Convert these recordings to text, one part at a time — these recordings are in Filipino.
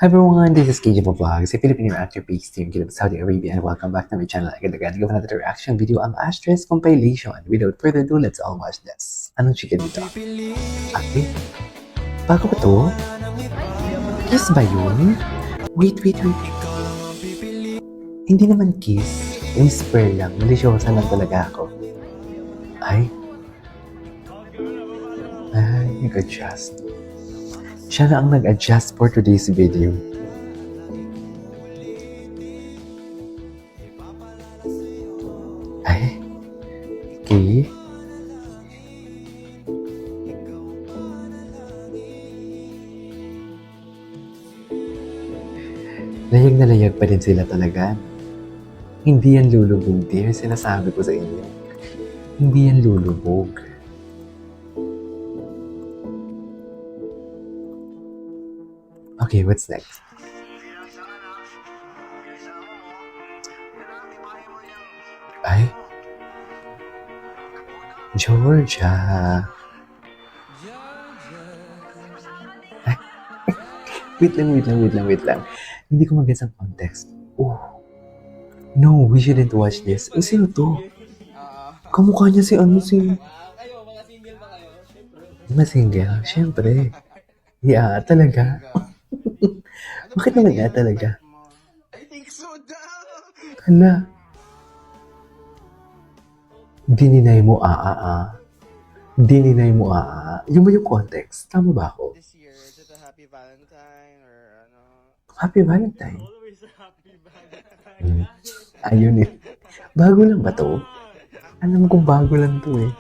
Hi everyone, this is KJ Vlogs, a Filipino actor-based team in Saudi Arabia, and welcome back to my channel. Again, give another reaction video ang Asterisk compilation. Without further ado, let's all watch this. Anong chika dito? Ate? Bago ba to? Kiss ba yun? Wait. Hindi naman kiss. Whisper lang. Malisyosa lang talaga ako. Ay, nag-adjust. Siya na ang nag-adjust for today's video. Ay, okay. Layag na layag pa din sila talaga. Hindi yan lulubog, dear. Sinasabi ko sa inyo. Hindi yan lulubog. Okay, what's next? Ay, Georgia. Ay, wait lang. Hindi ko mag-gets ang context. Oh, no, we shouldn't watch this. Sino to? Kamukha niya si Kayo, mga single ba kayo? Siyempre. Masingle, syempre. Yeah, talaga. Bakit naman nga talaga? I think so daw. Hala. Dininay mo Dininay mo Yung ba yung context? Tama ba ako? This year, is it a happy Valentine or ano? Happy Valentine. Always a happy Valentine. Ayun eh. Bago lang ba to? Alam kong bago lang to eh.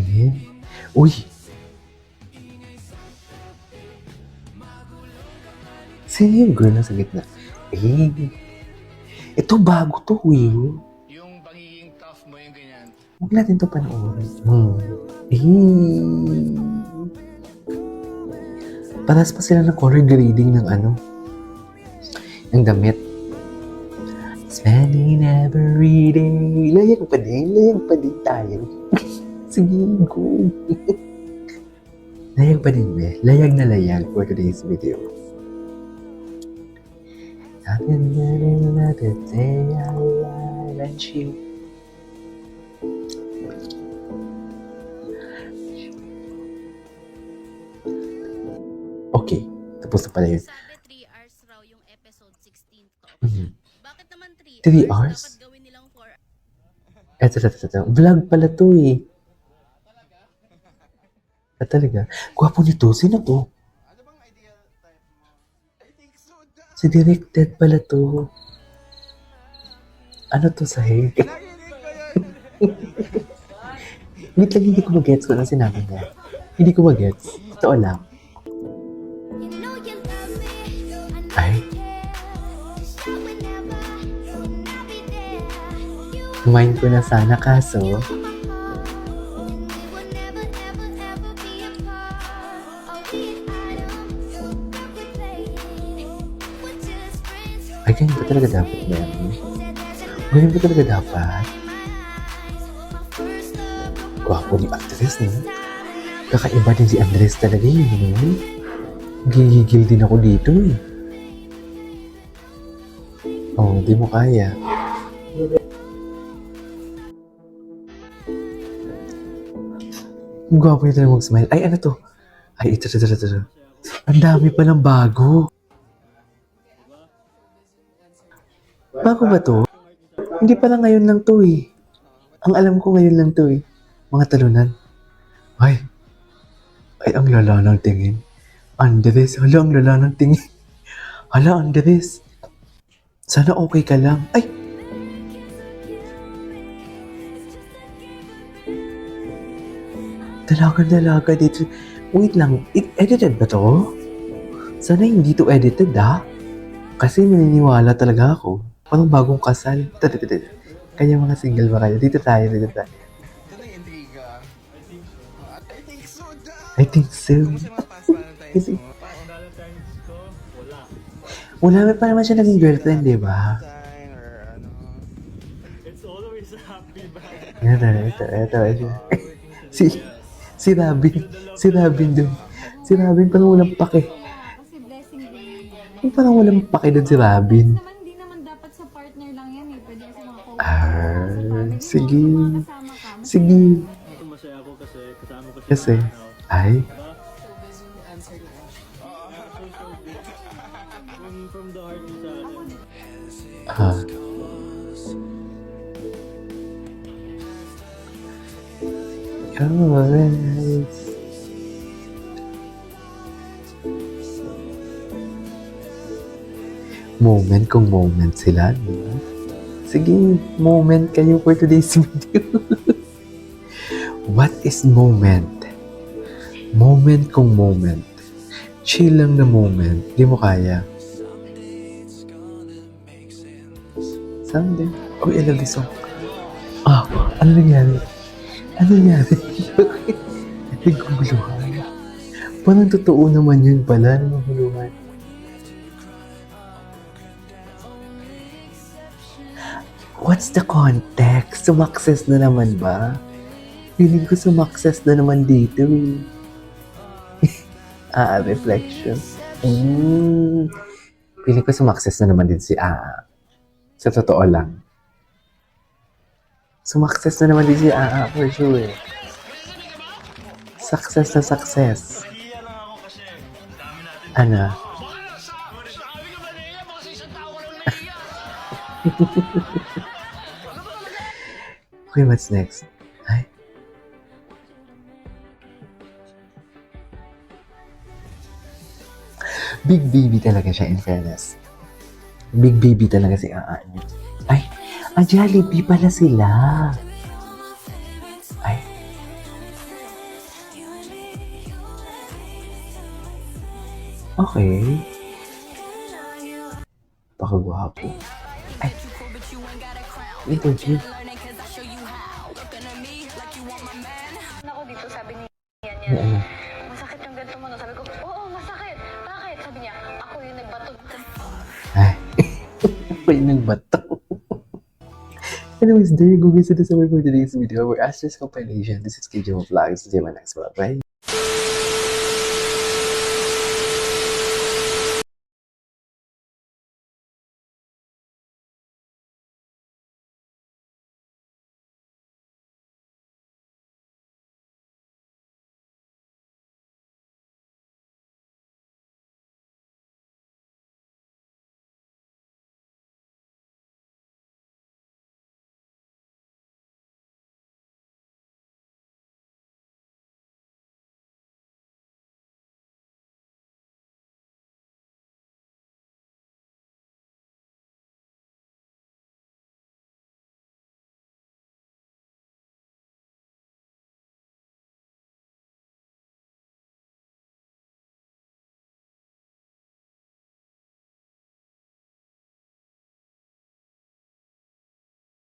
Ayan. Uy! Sino yung girl na sa gitna? Eh, ito bago to, Will. Yung pagiging tough mo, yung ganyan. Huwag natin to panoorin. Eh. Paras pa sila ng color grading ng ng damit. Spending every day. Layag pa din tayo. Sige, go. Layag pa din, be. Layag na layag for today's video. Nothing another day I let you. Okay, tapos na pala yun. Sabi 3 hours raw yung episode 16 to. Bakit naman 3 3 hours? hours? Dapat gawin nilang 4 Eto. Vlog pala to eh. Talaga. Gwapo nito. Sino to? Ano bang ideal type mo? I think so daw. Si Directed pala to. Ano to sa hair? Narinig ko yun. Wait lang, hindi ko mag-gets kung ano sinabi niya. Hindi ko mag-gets. Totoo lang. Ay. Mind ko na sana kaso. Ay, ganyan ba talaga dapat yan? Ganyan ba talaga dapat? Gwapo ni actress, no? Kakaiba din si Andres talaga yun, no? Gigigil din ako dito, eh. Oh, di mo kaya. Gwapo niya talaga mag-smile. Ay, ano to? Ay, ito. Ang dami pa ng bago. Bago ba to? Hindi pala ngayon lang to eh. Ang alam ko ngayon lang to eh. Mga talunan. Ay, ang lala ng tingin. Andres, hala ang lala ng tingin. Hala, Andres. Sana okay ka lang. Ay! Dalaga dito. Wait lang, edited ba to? Sana hindi to edited Kasi naniniwala talaga ako. Parang bagong kasal. Kaya mga single ba kayo? Dito tayo. Ito na yung intriga. I think so daw. I think so. Ano ba past Valentine's mo? Wala pa naman siya naging girlfriend, di ba? Sign or ano. It's always a happy vibe. Ito. Si Robin. Si Robin dun. Si Robin parang walang pake. Kasi blessing din yan. Yung parang walang pake dun si Robin. Hindi naman dapat sa partner lang yan eh. Pwede yan sa mga co Sige. Kasama ka. Sige. Masaya ako kasi kasama ko siya. Kasi, ay, From the heart sa atin. Yes. Moment kung moment sila, di ba? Sige, moment kayo for today's video. What is moment? Moment kung moment. Chill lang na moment. Di mo kaya. Someday. Oh, I love this song. Ah, ano nangyari? Ano nangyari? Naguguluhan. Parang totoo naman yun pala. Naguguluhan. What's the context? Sumakses na naman ba? Feeling ko sumakses na naman dito. Reflection. Feeling ko sumakses na naman din si Sa totoo lang. Sumakses na naman din si for sure. Success na success. Ano? Okay, what's next? Ay. Big baby talaga siya, in fairness. Big baby talaga si niya. Ay, Jollibee pala sila. Ay. Okay. Pakagwapo. Ay. Interview. Ako dito, sabi niya Ay, ano? masakit yung ganito mo. No? Sabi ko, oo, masakit. Bakit? Sabi niya, ako yung nagbato. Ay. Ako yung nagbato. Anyways, there you go guys. This is our for today's video. We're Astro's compilation. This is KJ Vlogs. See you in my next one. Bye.